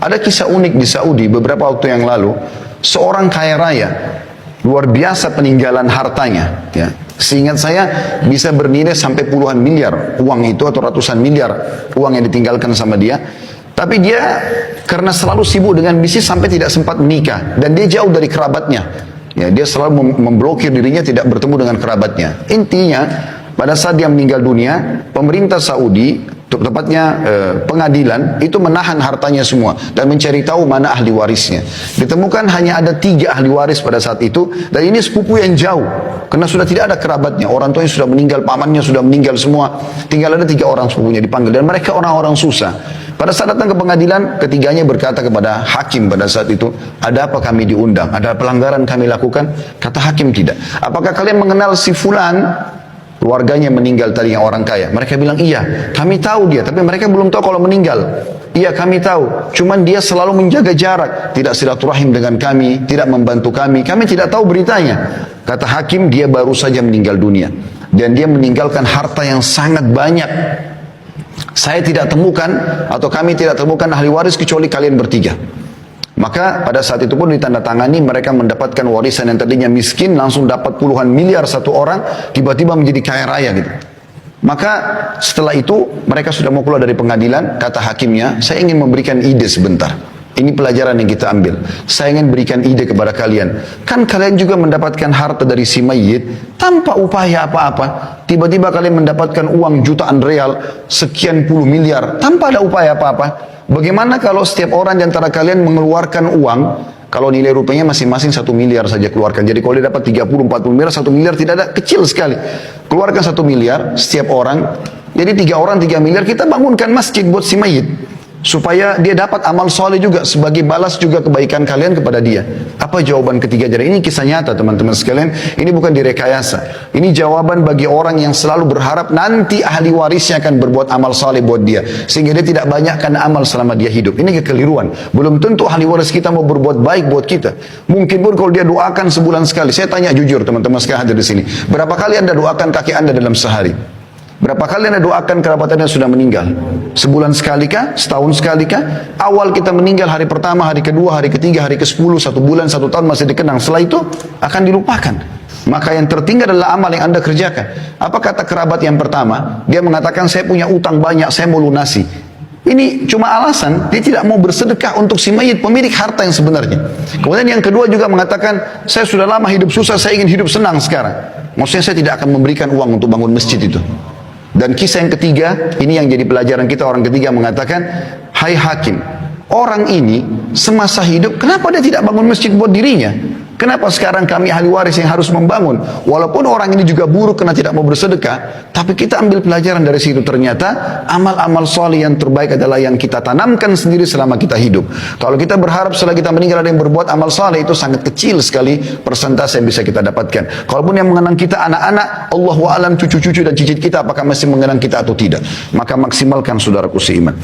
Ada kisah unik di Saudi beberapa waktu yang lalu, seorang kaya raya, luar biasa peninggalan hartanya. Ya. Seingat saya bisa bernilai sampai puluhan miliar uang itu atau ratusan miliar uang yang ditinggalkan sama dia. Tapi dia karena selalu sibuk dengan bisnis sampai tidak sempat menikah dan dia jauh dari kerabatnya. Ya, dia selalu memblokir dirinya tidak bertemu dengan kerabatnya. Intinya pada saat dia meninggal dunia, pemerintah Saudi, tepatnya pengadilan, itu menahan hartanya semua dan mencari tahu mana ahli warisnya. Ditemukan hanya ada 3 ahli waris pada saat itu, dan ini sepupu yang jauh, karena sudah tidak ada kerabatnya, orang tuanya sudah meninggal, pamannya sudah meninggal semua, tinggal ada 3 orang sepupunya dipanggil, dan mereka orang-orang susah. Pada saat datang ke pengadilan, ketiganya berkata kepada hakim pada saat itu, ada apa kami diundang? Ada pelanggaran kami lakukan? Kata hakim, tidak. Apakah kalian mengenal si fulan? Keluarganya meninggal tadi yang orang kaya. Mereka bilang, iya, kami tahu dia, tapi mereka belum tahu kalau meninggal. Iya, kami tahu, cuman dia selalu menjaga jarak, tidak silaturahim dengan kami, tidak membantu kami tidak tahu beritanya. Kata hakim, dia baru saja meninggal dunia, dan dia meninggalkan harta yang sangat banyak. Saya tidak temukan, atau kami tidak temukan ahli waris kecuali kalian bertiga. Maka pada saat itu pun ditandatangani, mereka mendapatkan warisan yang tadinya miskin, langsung dapat puluhan miliar satu orang, tiba-tiba menjadi kaya raya gitu. Maka setelah itu mereka sudah mau keluar dari pengadilan, kata hakimnya, saya ingin memberikan ide sebentar. Ini pelajaran yang kita ambil. Saya ingin berikan ide kepada kalian. Kan kalian juga mendapatkan harta dari si mayit tanpa upaya apa-apa. Tiba-tiba kalian mendapatkan uang jutaan real, sekian puluh miliar, tanpa ada upaya apa-apa. Bagaimana kalau setiap orang di antara kalian mengeluarkan uang, kalau nilai rupiahnya masing-masing 1 miliar saja keluarkan. Jadi kalau dia dapat 30-40 miliar, 1 miliar tidak ada, kecil sekali. Keluarkan 1 miliar setiap orang. Jadi 3 orang 3 miliar, kita bangunkan masjid buat si mayit. Supaya dia dapat amal soleh juga, sebagai balas juga kebaikan kalian kepada dia. Apa jawaban ketiga? Jadi ini kisah nyata teman-teman sekalian, ini bukan direkayasa. Ini jawaban bagi orang yang selalu berharap nanti ahli warisnya akan berbuat amal soleh buat dia, sehingga dia tidak banyakkan amal selama dia hidup. Ini kekeliruan. Belum tentu ahli waris kita mau berbuat baik buat kita. Mungkin pun kalau dia doakan sebulan sekali. Saya tanya jujur teman-teman sekalian hadir di sini, berapa kali anda doakan kakek anda dalam sehari? Berapa kali anda doakan kerabat anda sudah meninggal? Sebulan sekali kah? Setahun sekali kah? Awal kita meninggal, hari pertama, hari kedua, hari ketiga, hari ke-10, 1 bulan, 1 tahun masih dikenang. Setelah itu akan dilupakan. Maka yang tertinggal adalah amal yang anda kerjakan. Apa kata kerabat yang pertama? Dia mengatakan, saya punya utang banyak, saya mau lunasi. Ini cuma alasan, dia tidak mau bersedekah untuk si mayit, pemilik harta yang sebenarnya. Kemudian yang kedua juga mengatakan, saya sudah lama hidup susah, saya ingin hidup senang sekarang. Maksudnya saya tidak akan memberikan uang untuk bangun masjid itu. Dan kisah yang ketiga, ini yang jadi pelajaran kita, orang ketiga mengatakan, hai hakim, orang ini semasa hidup, kenapa dia tidak bangun masjid buat dirinya? Kenapa sekarang kami ahli waris yang harus membangun? Walaupun orang ini juga buruk karena tidak mau bersedekah, tapi kita ambil pelajaran dari situ. Ternyata amal-amal soleh yang terbaik adalah yang kita tanamkan sendiri selama kita hidup. Kalau kita berharap setelah kita meninggal ada yang berbuat amal soleh, itu sangat kecil sekali persentase yang bisa kita dapatkan. Kalaupun yang mengenang kita anak-anak, Allahu a'lam, cucu-cucu dan cicit kita apakah masih mengenang kita atau tidak. Maka maksimalkan saudaraku seiman.